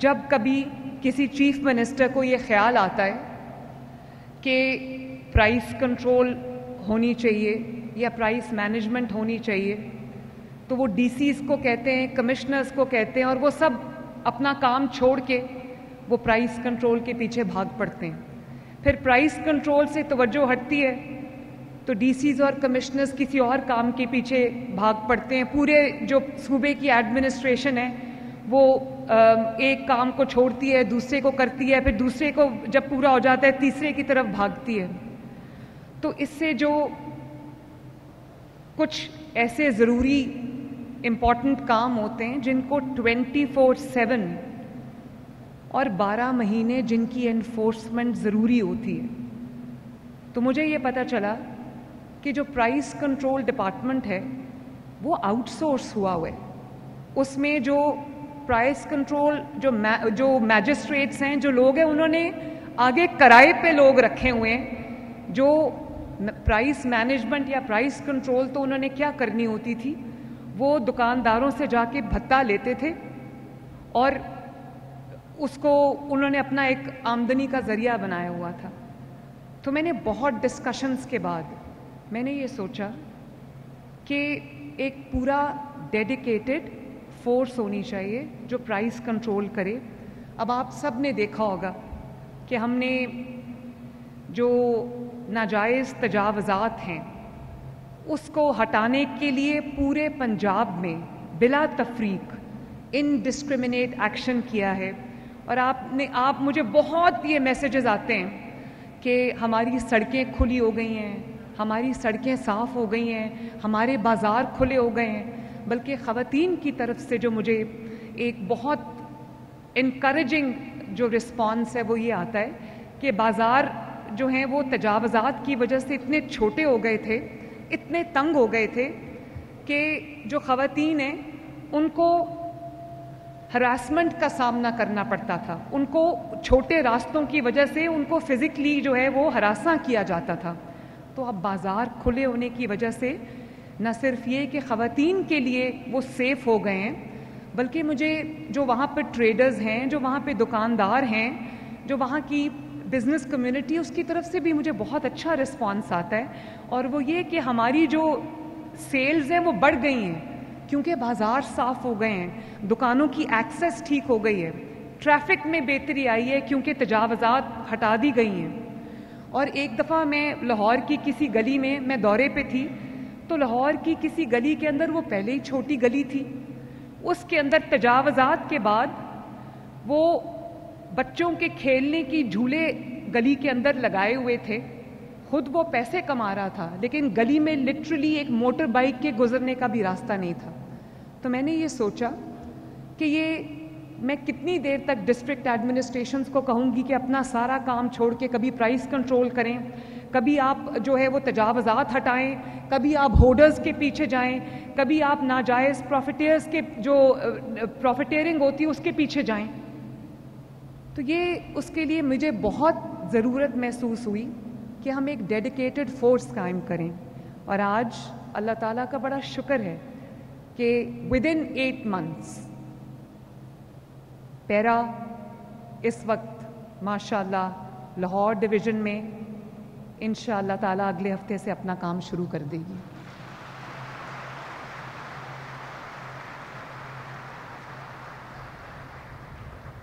जब कभी किसी चीफ मिनिस्टर को ये ख्याल आता है कि प्राइस कंट्रोल होनी चाहिए या प्राइस मैनेजमेंट होनी चाहिए, तो वो डीसीज को कहते हैं, कमिश्नर्स को कहते हैं, और वो सब अपना काम छोड़ के वो प्राइस कंट्रोल के पीछे भाग पड़ते हैं। फिर प्राइस कंट्रोल से तवज्जो हटती है तो डीसीज और कमिश्नर्स किसी और काम के पीछे भाग पड़ते हैं। पूरे जो सूबे की एडमिनिस्ट्रेशन है वो एक काम को छोड़ती है, दूसरे को करती है, फिर दूसरे को जब पूरा हो जाता है तीसरे की तरफ भागती है। तो इससे जो कुछ ऐसे ज़रूरी इम्पॉर्टेंट काम होते हैं जिनको 24/7 और 12 महीने जिनकी एनफोर्समेंट ज़रूरी होती है, तो मुझे ये पता चला कि जो प्राइस कंट्रोल डिपार्टमेंट है वो आउटसोर्स हुआ है। उसमें जो प्राइस कंट्रोल जो मैजिस्ट्रेट्स हैं, जो लोग हैं, उन्होंने आगे किराए पे लोग रखे हुए हैं। जो प्राइस मैनेजमेंट या प्राइस कंट्रोल तो उन्होंने क्या करनी होती थी, वो दुकानदारों से जाके भत्ता लेते थे और उसको उन्होंने अपना एक आमदनी का ज़रिया बनाया हुआ था। तो मैंने बहुत डिस्कशंस के बाद मैंने ये सोचा कि एक पूरा डेडिकेटेड फोर्स होनी चाहिए जो प्राइस कंट्रोल करे। अब आप सब ने देखा होगा कि हमने जो नाजायज़ तजावज़ात हैं उसको हटाने के लिए पूरे पंजाब में बिला तफरीक इनडिस्क्रिमिनेट एक्शन किया है। और आप मुझे बहुत ये मैसेजेस आते हैं कि हमारी सड़कें खुली हो गई हैं, हमारी सड़कें साफ़ हो गई हैं, हमारे बाज़ार खुले हो गए हैं। बल्कि ख़वातीन की तरफ से जो मुझे एक बहुत इनकरेजिंग जो रिस्पॉन्स है वो ये आता है कि बाज़ार जो हैं वो तजावज़ात की वजह से इतने छोटे हो गए थे, इतने तंग हो गए थे कि जो ख़वातीन हैं उनको हरासमेंट का सामना करना पड़ता था। उनको छोटे रास्तों की वजह से उनको फ़िज़िकली जो है वो हरासा किया जाता था। तो अब बाज़ार खुले होने की वजह से न सिर्फ ये कि ख़वातीन के लिए वो सेफ़ हो गए हैं, बल्कि मुझे जो वहाँ पर ट्रेडर्स हैं, जो वहाँ पे दुकानदार हैं, जो वहाँ की बिज़नेस कम्युनिटी, उसकी तरफ से भी मुझे बहुत अच्छा रिस्पांस आता है। और वो ये कि हमारी जो सेल्स हैं वो बढ़ गई हैं क्योंकि बाज़ार साफ़ हो गए हैं, दुकानों की एक्सेस ठीक हो गई है, ट्रैफिक में बेहतरी आई है क्योंकि तजावज़ात हटा दी गई हैं। और एक दफ़ा मैं लाहौर की किसी गली में मैं दौरे पे थी, तो लाहौर की किसी गली के अंदर, वो पहले ही छोटी गली थी, उसके अंदर तजावज़ात के बाद वो बच्चों के खेलने की झूले गली के अंदर लगाए हुए थे। खुद वो पैसे कमा रहा था, लेकिन गली में लिटरली एक मोटर बाइक के गुजरने का भी रास्ता नहीं था। तो मैंने ये सोचा कि ये मैं कितनी देर तक डिस्ट्रिक्ट एडमिनिस्ट्रेशंस को कहूँगी कि अपना सारा काम छोड़ के कभी प्राइस कंट्रोल करें, कभी आप जो है वो तजावज़ात हटाएं, कभी आप होर्डर्स के पीछे जाएं, कभी आप नाजायज़ प्रॉफिटेयर्स के जो प्रॉफिटेयरिंग होती है उसके पीछे जाएं। तो ये उसके लिए मुझे बहुत ज़रूरत महसूस हुई कि हम एक डेडिकेटेड फोर्स कायम करें। और आज अल्लाह ताला का बड़ा शुक्र है कि विदिन 8 months पैरा इस वक्त माशाल्लाह लाहौर डिवीज़न में इंशाअल्लाह ताला अगले हफ्ते से अपना काम शुरू कर देगी।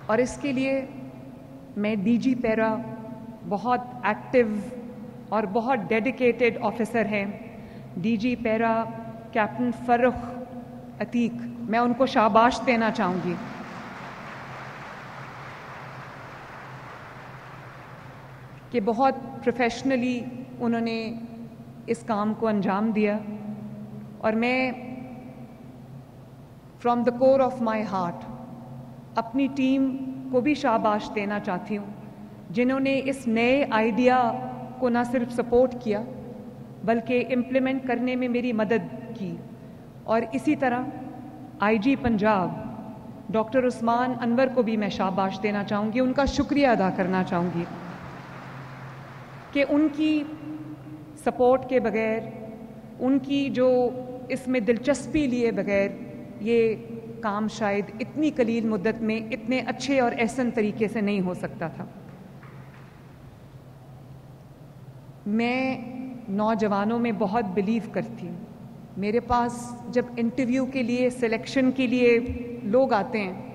और इसके लिए मैं डीजी पैरा बहुत एक्टिव और बहुत डेडिकेटेड ऑफिसर हैं, DG para captain Farrukh Atiq, मैं उनको शाबाश देना चाहूँगी कि बहुत प्रोफेशनली उन्होंने इस काम को अंजाम दिया। और मैं from the core of my heart अपनी टीम को भी शाबाश देना चाहती हूँ, जिन्होंने इस नए आइडिया को ना सिर्फ सपोर्ट किया बल्कि इम्प्लीमेंट करने में मेरी मदद की। और इसी तरह आईजी पंजाब डॉक्टर उस्मान अनवर को भी मैं शाबाश देना चाहूँगी, उनका शुक्रिया अदा करना चाहूँगी कि उनकी सपोर्ट के बगैर, उनकी जो इसमें दिलचस्पी लिए बगैर ये काम शायद इतनी कलील मुद्दत में इतने अच्छे और एहसन तरीके से नहीं हो सकता था। मैं नौजवानों में बहुत बिलीव करती हूँ। मेरे पास जब इंटरव्यू के लिए, सिलेक्शन के लिए लोग आते हैं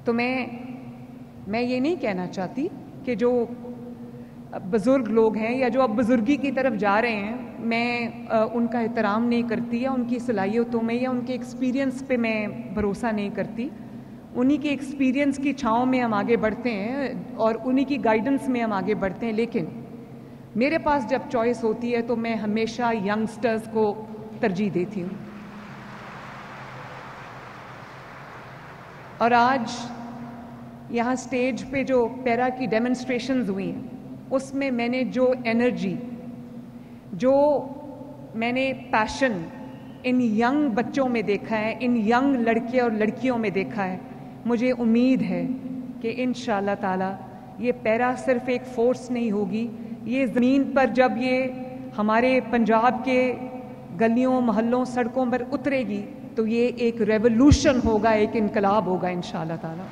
तो मैं ये नहीं कहना चाहती कि जो बुज़ुर्ग लोग हैं या जो अब बुज़ुर्गी की तरफ जा रहे हैं, मैं उनका एहतराम नहीं करती या उनकी सलाहियतों में या उनके एक्सपीरियंस पे मैं भरोसा नहीं करती। उन्हीं के एक्सपीरियंस की छाँव में हम आगे बढ़ते हैं और उन्हीं की गाइडेंस में हम आगे बढ़ते हैं। लेकिन मेरे पास जब चॉइस होती है तो मैं हमेशा यंगस्टर्स को तरजीह देती हूँ। और आज यहाँ स्टेज पे जो पैरा की डेमोन्स्ट्रेशंस हुई हैं, उसमें मैंने जो एनर्जी, जो मैंने पैशन इन यंग बच्चों में देखा है, इन यंग लड़के और लड़कियों में देखा है, मुझे उम्मीद है कि इंशाअल्लाह ताला ये पैरा सिर्फ एक फोर्स नहीं होगी, ये ज़मीन पर जब ये हमारे पंजाब के गलियों, मोहल्लों, सड़कों पर उतरेगी तो ये एक रेवोल्यूशन होगा, एक इनकलाब होगा इंशाअल्लाह ताला।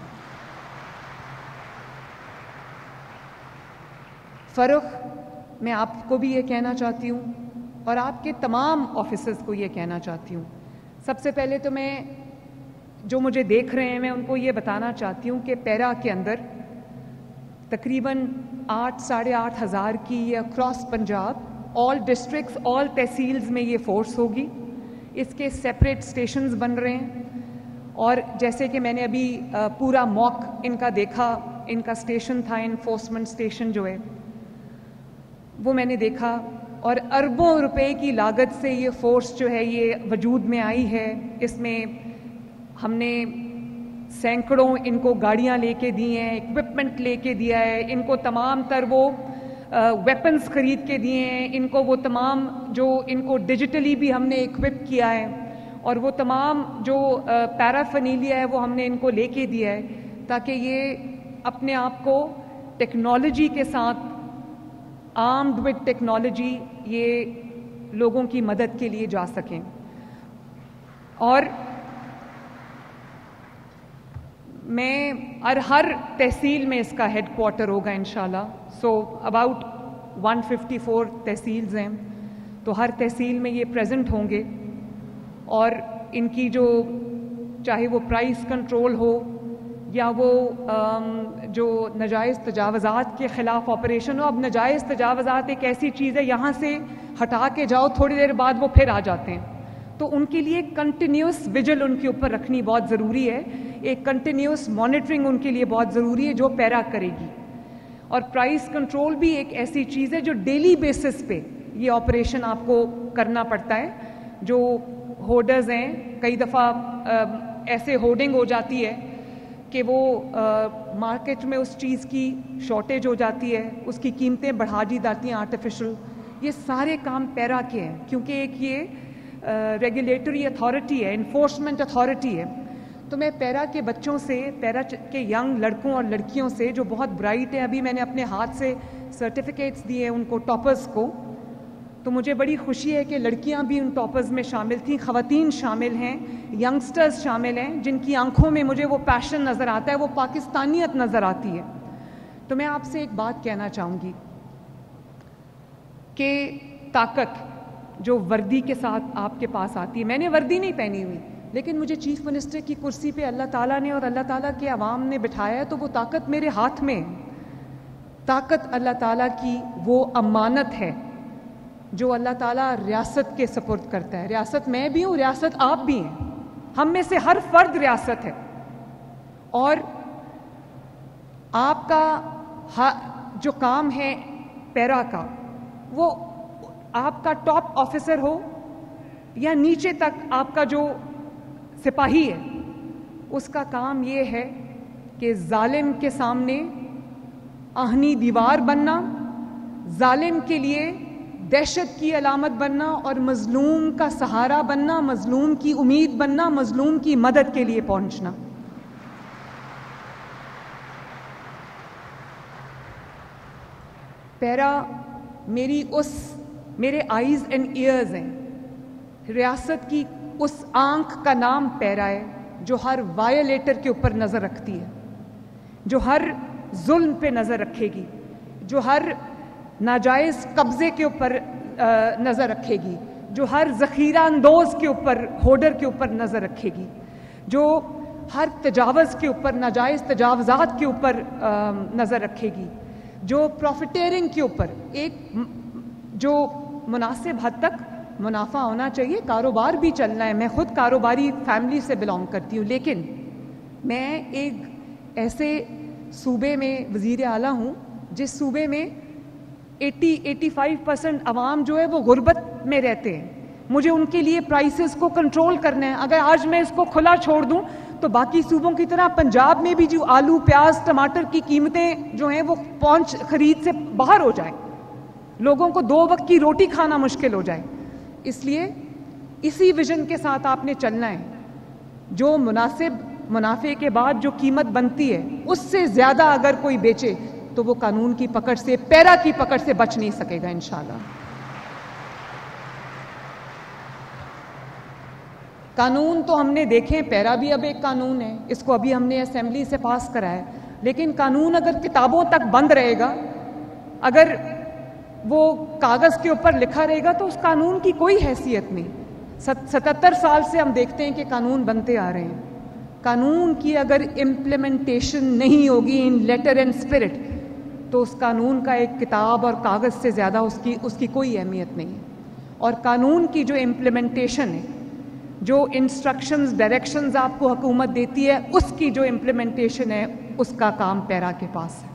फ़र्क मैं आपको भी ये कहना चाहती हूँ और आपके तमाम ऑफिसर्स को ये कहना चाहती हूँ। सबसे पहले तो मैं, जो मुझे देख रहे हैं, मैं उनको ये बताना चाहती हूँ कि पैरा के अंदर तकरीबन 8-8,500 हज़ार की ये across Punjab, all districts, all tehsils में ये फोर्स होगी। इसके सेपरेट स्टेशंस बन रहे हैं और जैसे कि मैंने अभी पूरा मॉक इनका देखा, इनका स्टेशन था, इन्फोर्समेंट स्टेशन जो है वो मैंने देखा, और अरबों रुपए की लागत से ये फोर्स जो है ये वजूद में आई है। इसमें हमने सैकड़ों इनको गाड़ियां लेके दी हैं, इक्विपमेंट लेके दिया है, इनको तमाम तर वो वेपन्स खरीद के दिए हैं, इनको वो तमाम जो इनको डिजिटली भी हमने इक्विप किया है और वो तमाम जो पैराफर्नीलिया है वो हमने इनको लेके दिया है ताकि ये अपने आप को टेक्नोलॉजी के साथ, आर्म्ड विद टेक्नोलॉजी, ये लोगों की मदद के लिए जा सकें। और मैं हर तहसील में इसका हेडक्वार्टर होगा इंशाल्लाह। सो अबाउट 154 तहसील्स हैं, तो हर तहसील में ये प्रेजेंट होंगे और इनकी जो, चाहे वो प्राइस कंट्रोल हो या वो जो नजायज़ तजावज़ात के ख़िलाफ़ ऑपरेशन हो। अब नजायज़ तजावज़ात एक ऐसी चीज़ है, यहाँ से हटा के जाओ, थोड़ी देर बाद वो फिर आ जाते हैं, तो उनके लिए कंटिन्यूस विजिल उनके ऊपर रखनी बहुत ज़रूरी है, एक कंटिन्यूस मॉनिटरिंग उनके लिए बहुत ज़रूरी है जो पैरा करेगी। और प्राइस कंट्रोल भी एक ऐसी चीज़ है जो डेली बेसिस पे ये ऑपरेशन आपको करना पड़ता है। जो होर्डर्स हैं, कई दफ़ा ऐसे होर्डिंग हो जाती है कि वो मार्केट में उस चीज़ की शॉर्टेज हो जाती है, उसकी कीमतें बढ़ा दी जाती हैं आर्टिफिशियल। ये सारे काम पैरा के हैं क्योंकि एक ये रेगुलेटरी अथॉरिटी है, इन्फोर्समेंट अथॉरिटी है। तो मैं पैरा के बच्चों से, पैरा के यंग लड़कों और लड़कियों से जो बहुत ब्राइट है, अभी मैंने अपने हाथ से सर्टिफिकेट्स दिए उनको, टॉपर्स को, तो मुझे बड़ी खुशी है कि लड़कियां भी उन टॉपर्स में शामिल थीं, ख़वातीन शामिल हैं, यंगस्टर्स शामिल हैं, जिनकी आंखों में मुझे वो पैशन नज़र आता है, वो पाकिस्तानियत नज़र आती है। तो मैं आपसे एक बात कहना चाहूँगी कि ताकत जो वर्दी के साथ आपके पास आती है, मैंने वर्दी नहीं पहनी हुई, लेकिन मुझे चीफ मिनिस्टर की कुर्सी पे अल्लाह ताला ने और अल्लाह ताला के अवाम ने बिठाया है, तो वो ताकत मेरे हाथ में है। ताकत अल्लाह ताला की वो अमानत है जो अल्लाह ताला रियासत के सुपुर्द करता है। रियासत मैं भी हूँ, रियासत आप भी हैं, हम में से हर फर्द रियासत है। और आपका जो काम है पैरा का, वो आपका टॉप ऑफिसर हो या नीचे तक आपका जो सिपाही है, उसका काम ये है कि जालिम के सामने आहनी दीवार बनना, जालिम के लिए दहशत की अलामत बनना और मजलूम का सहारा बनना, मजलूम की उम्मीद बनना, मजलूम की मदद के लिए पहुंचना। पैरा मेरे आईज एंड ईयर्स हैं। रियासत की उस आंख का नाम पैरा है जो हर वायलेटर के ऊपर नज़र रखती है, जो हर जुल्म पे नज़र रखेगी, जो हर नाजायज़ कब्ज़े के ऊपर नज़र रखेगी, जो हर ज़ख़ीरा अंदोज़ के ऊपर, होर्डर के ऊपर नज़र रखेगी, जो हर तजावज़ के ऊपर, नाजायज़ तजावज़ात के ऊपर नज़र रखेगी, जो प्रॉफिटेरिंग के ऊपर एक जो मुनासिब हद तक मुनाफा होना चाहिए, कारोबार भी चलना है। मैं खुद कारोबारी फैमिली से बिलोंग करती हूँ, लेकिन मैं एक ऐसे सूबे में वज़ीर आला हूँ जिस सूबे में 80-85% अवाम जो है वो गुर्बत में रहते हैं। मुझे उनके लिए प्राइसेस को कंट्रोल करना है। अगर आज मैं इसको खुला छोड़ दूं तो बाकी सूबों की तरह पंजाब में भी जो आलू, प्याज, टमाटर की कीमतें जो हैं वो पहुंच खरीद से बाहर हो जाए, लोगों को 2 वक्त की रोटी खाना मुश्किल हो जाए। इसलिए इसी विजन के साथ आपने चलना है। जो मुनासिब मुनाफे के बाद जो कीमत बनती है उससे ज्यादा अगर कोई बेचे तो वो कानून की पकड़ से, पैरा की पकड़ से बच नहीं सकेगा इंशाल्लाह। कानून तो हमने देखे, पैरा भी अब एक कानून है, इसको अभी हमने असेंबली से पास कराया, लेकिन कानून अगर किताबों तक बंद रहेगा, अगर वो कागज के ऊपर लिखा रहेगा तो उस कानून की कोई हैसियत नहीं। 77 साल से हम देखते हैं कि कानून बनते आ रहे हैं। कानून की अगर इम्प्लीमेंटेशन नहीं होगी इन लेटर एंड स्पिरिट तो उस कानून का एक किताब और कागज से ज़्यादा उसकी कोई अहमियत नहीं है। और कानून की जो इम्प्लीमेंटेशन है, जो इंस्ट्रक्शंस, डायरेक्शंस आपको हुकूमत देती है, उसकी जो इम्प्लीमेंटेशन है उसका काम पैरा के पास है।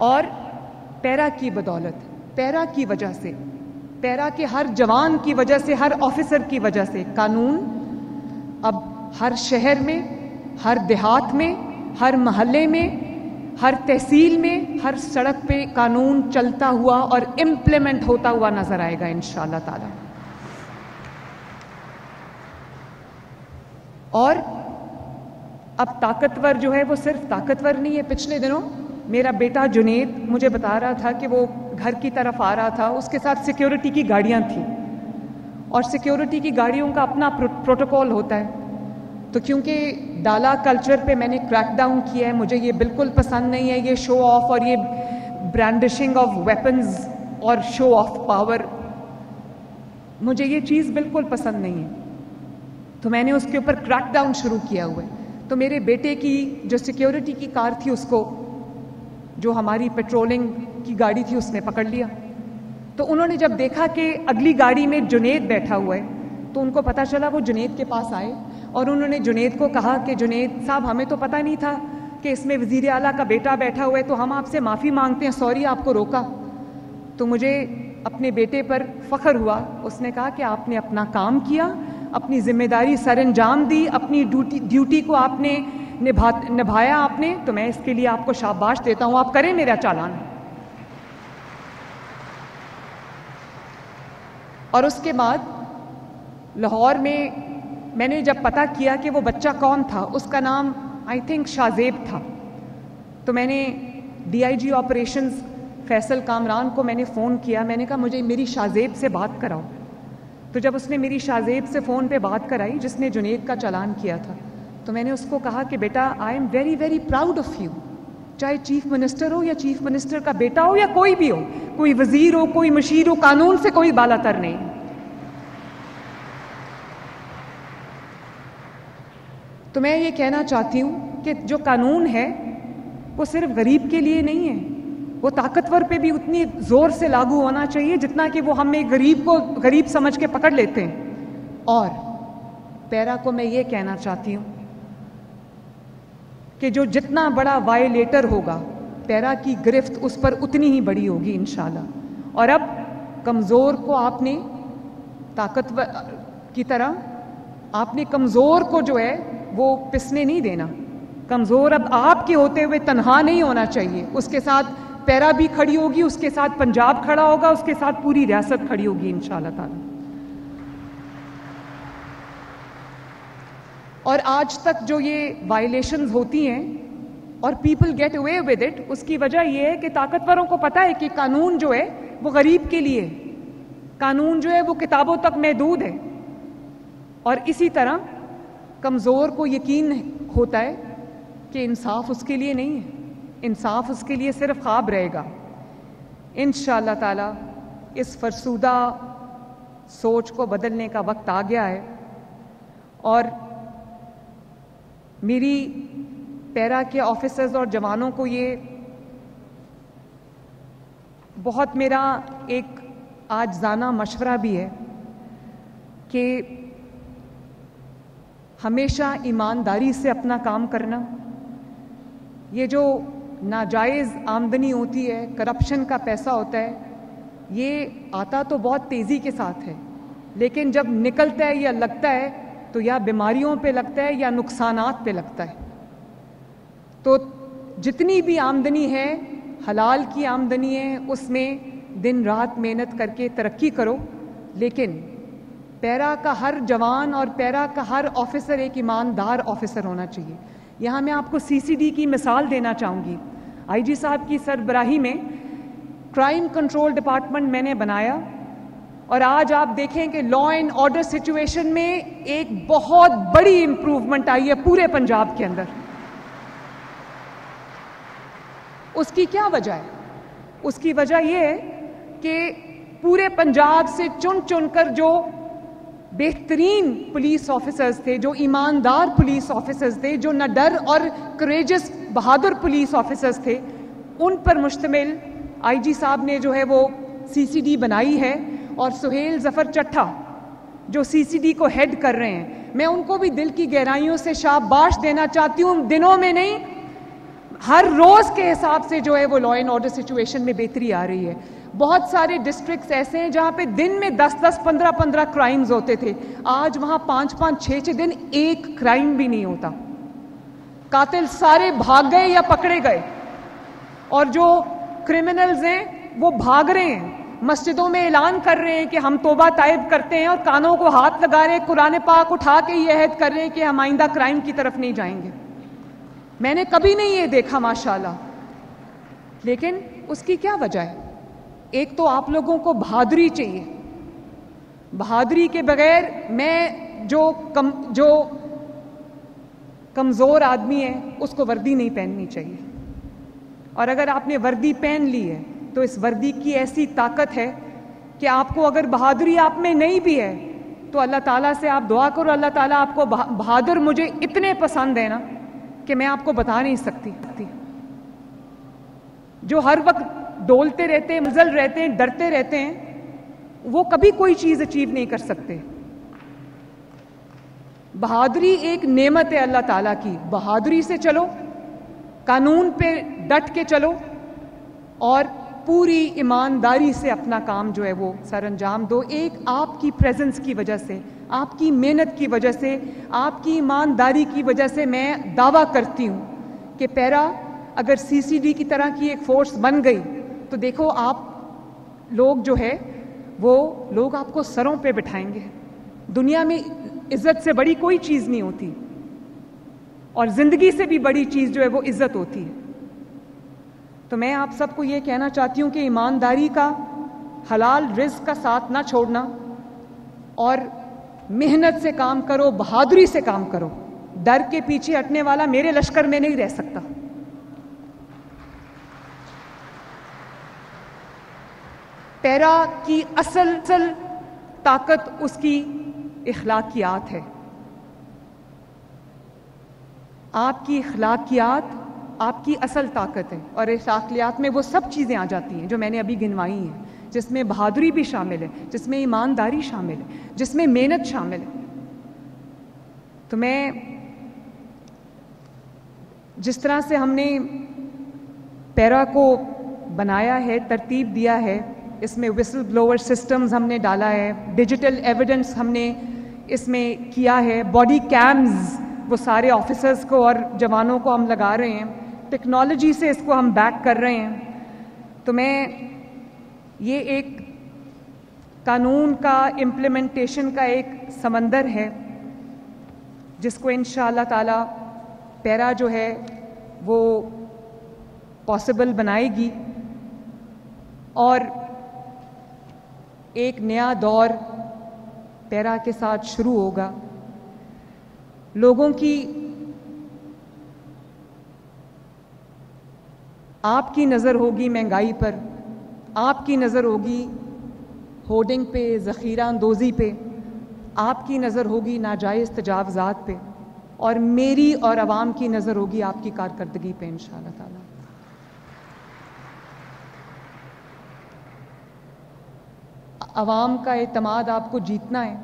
और पैरा की बदौलत, पैरा की वजह से, पैरा के हर जवान की वजह से, हर ऑफिसर की वजह से कानून अब हर शहर में, हर देहात में, हर महल्ले में, हर तहसील में, हर सड़क पे कानून चलता हुआ और इम्प्लीमेंट होता हुआ नजर आएगा इंशाअल्लाह ताला। और अब ताकतवर जो है वो सिर्फ ताकतवर नहीं है। पिछले दिनों मेरा बेटा जुनेद मुझे बता रहा था कि वो घर की तरफ आ रहा था, उसके साथ सिक्योरिटी की गाड़ियां थी और सिक्योरिटी की गाड़ियों का अपना प्रोटोकॉल होता है। तो क्योंकि डाला कल्चर पे मैंने क्रैकडाउन किया है, मुझे ये बिल्कुल पसंद नहीं है, ये शो ऑफ और ये ब्रांडिशिंग ऑफ वेपन्स और शो ऑफ पावर, मुझे ये चीज़ बिल्कुल पसंद नहीं है। तो मैंने उसके ऊपर क्रैकडाउन शुरू किया हुआ है। तो मेरे बेटे की जो सिक्योरिटी की कार थी उसको, जो हमारी पेट्रोलिंग की गाड़ी थी, उसने पकड़ लिया। तो उन्होंने जब देखा कि अगली गाड़ी में जुनेद बैठा हुआ है तो उनको पता चला, वो जुनेद के पास आए और उन्होंने जुनेद को कहा कि जुनेद साहब, हमें तो पता नहीं था कि इसमें वज़ीर आला का बेटा बैठा हुआ है, तो हम आपसे माफ़ी मांगते हैं, सॉरी आपको रोका। तो मुझे अपने बेटे पर फ़ख्र हुआ। उसने कहा कि आपने अपना काम किया, अपनी जिम्मेदारी सरअंजाम दी, अपनी ड्यूटी को आपने निभाया आपने, तो मैं इसके लिए आपको शाबाश देता हूँ, आप करें मेरा चालान। और उसके बाद लाहौर में मैंने जब पता किया कि वो बच्चा कौन था, उसका नाम आई थिंक शाजेब था, तो मैंने DIG ऑपरेशंस फैसल कामरान को मैंने फ़ोन किया। मैंने कहा मुझे मेरी शाजेब से बात कराओ। तो जब उसने मेरी शाजेब से फ़ोन पे बात कराई, जिसने जुनेद का चालान किया था, तो मैंने उसको कहा कि बेटा, I am very very proud of you. चाहे चीफ मिनिस्टर हो या चीफ मिनिस्टर का बेटा हो या कोई भी हो, कोई वजीर हो, कोई मशीर हो, कानून से कोई बालातर नहीं। तो मैं ये कहना चाहती हूँ कि जो कानून है वो सिर्फ गरीब के लिए नहीं है, वो ताकतवर पे भी उतनी जोर से लागू होना चाहिए जितना कि वो हमें गरीब को गरीब समझ के पकड़ लेते हैं। और पैरा को मैं ये कहना चाहती हूँ कि जो जितना बड़ा वायलेटर होगा, पैरा की गिरफ्त उस पर उतनी ही बड़ी होगी इंशाल्लाह। और अब कमज़ोर को आपने ताकतवर की तरह, आपने कमज़ोर को जो है वो पिसने नहीं देना। कमज़ोर अब आपके होते हुए तन्हा नहीं होना चाहिए, उसके साथ पैरा भी खड़ी होगी, उसके साथ पंजाब खड़ा होगा, उसके साथ पूरी रियासत खड़ी होगी इंशाल्लाह ताला। और आज तक जो ये वायलेशंस होती हैं और people get away with it, उसकी वजह ये है कि ताकतवरों को पता है कि कानून जो है वो गरीब के लिए, कानून जो है वो किताबों तक महदूद है। और इसी तरह कमज़ोर को यकीन होता है कि इंसाफ उसके लिए नहीं है, इंसाफ उसके लिए सिर्फ ख्वाब रहेगा। इंशाअल्लाह ताला इस फरसूदा सोच को बदलने का वक्त आ गया है और मेरी पैरा के ऑफिसर्स और जवानों को ये बहुत मेरा एक आज जाना मशवरा भी है कि हमेशा ईमानदारी से अपना काम करना। ये जो नाजायज़ आमदनी होती है, करप्शन का पैसा होता है, ये आता तो बहुत तेज़ी के साथ है, लेकिन जब निकलता है या लगता है तो या बीमारियों पे लगता है या नुकसानात पे लगता है। तो जितनी भी आमदनी है, हलाल की आमदनी है, उसमें दिन रात मेहनत करके तरक्की करो, लेकिन पैरा का हर जवान और पैरा का हर ऑफिसर एक ईमानदार ऑफिसर होना चाहिए। यहाँ मैं आपको सीसीडी की मिसाल देना चाहूँगी। आईजी साहब की सरबराही में क्राइम कंट्रोल डिपार्टमेंट मैंने बनाया और आज आप देखें कि लॉ एंड ऑर्डर सिचुएशन में एक बहुत बड़ी इंप्रूवमेंट आई है पूरे पंजाब के अंदर। उसकी क्या वजह है? उसकी वजह यह है कि पूरे पंजाब से चुन चुनकर जो बेहतरीन पुलिस ऑफिसर्स थे, जो ईमानदार पुलिस ऑफिसर्स थे, जो निडर और करेजस बहादुर पुलिस ऑफिसर्स थे, उन पर मुश्तमिल आईजी साहब ने जो है वो सीसीडी बनाई है और सुहेल जफर चट्ठा जो सीसीडी को हेड कर रहे हैं, मैं उनको भी दिल की गहराइयों से शाबाश देना चाहती हूँ। दिनों में नहीं, हर रोज के हिसाब से जो है वो लॉ एंड ऑर्डर सिचुएशन में बेहतरी आ रही है। बहुत सारे डिस्ट्रिक्ट्स ऐसे हैं जहां पे दिन में 10-10, 15-15 क्राइम्स होते थे, आज वहां 5-5, 6-6 दिन एक क्राइम भी नहीं होता। कातिल सारे भाग गए या पकड़े गए और जो क्रिमिनल्स हैं वो भाग रहे हैं, मस्जिदों में ऐलान कर रहे हैं कि हम तौबा ताइब करते हैं और कानों को हाथ लगा रहे हैं, कुरान पाक उठा के ये अहद कर रहे हैं कि हम आइंदा क्राइम की तरफ नहीं जाएंगे। मैंने कभी नहीं ये देखा माशाल्लाह, लेकिन उसकी क्या वजह है? एक तो आप लोगों को बहादुरी चाहिए। बहादुरी के बगैर मैं जो कमज़ोर आदमी है उसको वर्दी नहीं पहननी चाहिए, और अगर आपने वर्दी पहन ली है तो इस वर्दी की ऐसी ताकत है कि आपको अगर बहादुरी आप में नहीं भी है तो अल्लाह ताला से आप दुआ करो, अल्लाह ताला आपको बहादुर मुझे इतने पसंद है ना कि मैं आपको बता नहीं सकती। जो हर वक्त डोलते रहते हैं, मजल रहते हैं, डरते रहते हैं, वो कभी कोई चीज अचीव नहीं कर सकते। बहादुरी एक नेमत है अल्लाह ताला की। बहादुरी से चलो, कानून पे डट के चलो और पूरी ईमानदारी से अपना काम जो है वो सर अंजाम दो। एक आपकी प्रेजेंस की वजह से, आपकी मेहनत की वजह से, आपकी ईमानदारी की वजह से मैं दावा करती हूँ कि पैरा अगर सीसीडी की तरह की एक फोर्स बन गई तो देखो आप लोग जो है वो लोग आपको सरों पे बिठाएंगे। दुनिया में इज्जत से बड़ी कोई चीज़ नहीं होती और ज़िंदगी से भी बड़ी चीज़ जो है वो इज्जत होती है। तो मैं आप सबको ये कहना चाहती हूँ कि ईमानदारी का, हलाल रिज़्क का साथ ना छोड़ना और मेहनत से काम करो, बहादुरी से काम करो। डर के पीछे हटने वाला मेरे लश्कर में नहीं रह सकता। पैरा की असल ताकत उसकी इखलाकियात है। आपकी इखलाकियात आपकी असल ताकत है और इखलाकियात में वो सब चीज़ें आ जाती हैं जो मैंने अभी गिनवाई हैं, जिसमें बहादुरी भी शामिल है, जिसमें ईमानदारी शामिल है, जिसमें मेहनत शामिल है। तो मैं जिस तरह से हमने पैरा को बनाया है, तरतीब दिया है, इसमें विसल ब्लोअर सिस्टम्स हमने डाला है, डिजिटल एविडेंस हमने इसमें किया है, बॉडी कैम्स वो सारे ऑफिसर्स को और जवानों को हम लगा रहे हैं, टेक्नोलॉजी से इसको हम बैक कर रहे हैं। तो मैं ये एक कानून का इम्प्लीमेंटेशन का एक समंदर है जिसको इंशाअल्लाह ताला पैरा जो है वो पॉसिबल बनाएगी और एक नया दौर पैरा के साथ शुरू होगा। लोगों की, आपकी नज़र होगी महंगाई पर, आपकी नज़र होगी होर्डिंग पे, ज़ख़ीरा अंदोज़ी पे, आपकी नज़र होगी नाजायज़ तजावज़ात पे, और मेरी और अवाम की नज़र होगी आपकी कारकर्दगी पे इंशाअल्लाह ताला। अवाम का एतमाद आपको जीतना है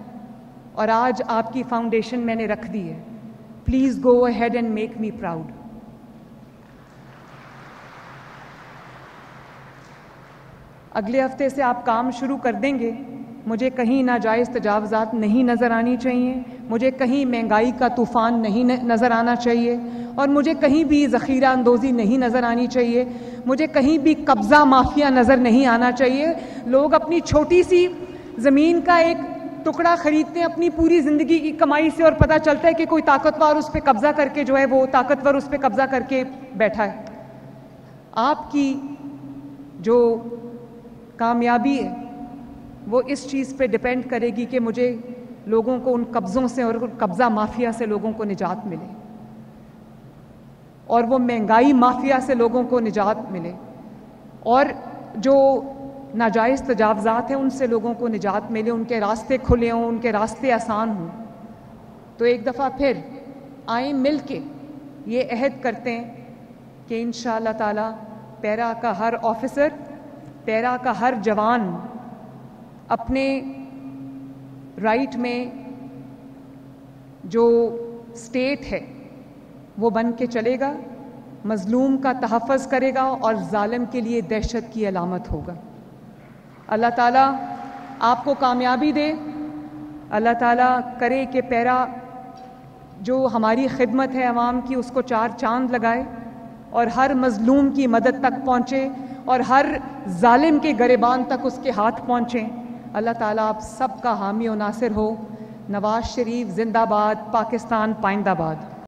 और आज आपकी फाउंडेशन मैंने रख दी है। Please go ahead and make me proud. अगले हफ्ते से आप काम शुरू कर देंगे, मुझे कहीं नाजायज़ तजावज़ात नहीं नज़र आनी चाहिए, मुझे कहीं महंगाई का तूफ़ान नहीं नज़र आना चाहिए, और मुझे कहीं भी ज़ख़ीरा अंदोज़ी नहीं नज़र आनी चाहिए, मुझे कहीं भी कब्ज़ा माफिया नज़र नहीं आना चाहिए। लोग अपनी छोटी सी ज़मीन का एक टुकड़ा खरीदते हैं अपनी पूरी ज़िंदगी की कमाई से, और पता चलता है कि कोई ताकतवर उस पर कब्ज़ा करके जो है वो ताकतवर उस पर कब्ज़ा करके बैठा है। आपकी जो कामयाबी है वो इस चीज़ पे डिपेंड करेगी कि मुझे लोगों को उन कब्ज़ों से और कब्ज़ा माफिया से लोगों को निजात मिले, और वो महंगाई माफिया से लोगों को निजात मिले, और जो नाजायज़ तजावज़ात हैं उनसे लोगों को निजात मिले, उनके रास्ते खुले हों, उनके रास्ते आसान हों। तो एक दफ़ा फिर आए मिल के ये अहद करते हैं कि इंशाअल्लाह ताला पैरा का हर ऑफिसर, पैरा का हर जवान अपने राइट में जो स्टेट है वो बन के चलेगा, मज़लूम का तहफ़्फ़ुज़ करेगा और ज़ालिम के लिए दहशत की अलामत होगा। अल्लाह ताला आपको कामयाबी दे, अल्लाह ताला करे कि पैरा जो हमारी खिदमत है अवाम की उसको चार चांद लगाए, और हर मज़लूम की मदद तक पहुँचे, और हर जालिम के गरेबान तक उसके हाथ पहुँचें। अल्लाह ताला आप सबका हामी और नासिर हो। नवाज शरीफ जिंदाबाद, पाकिस्तान पाइंदाबाद।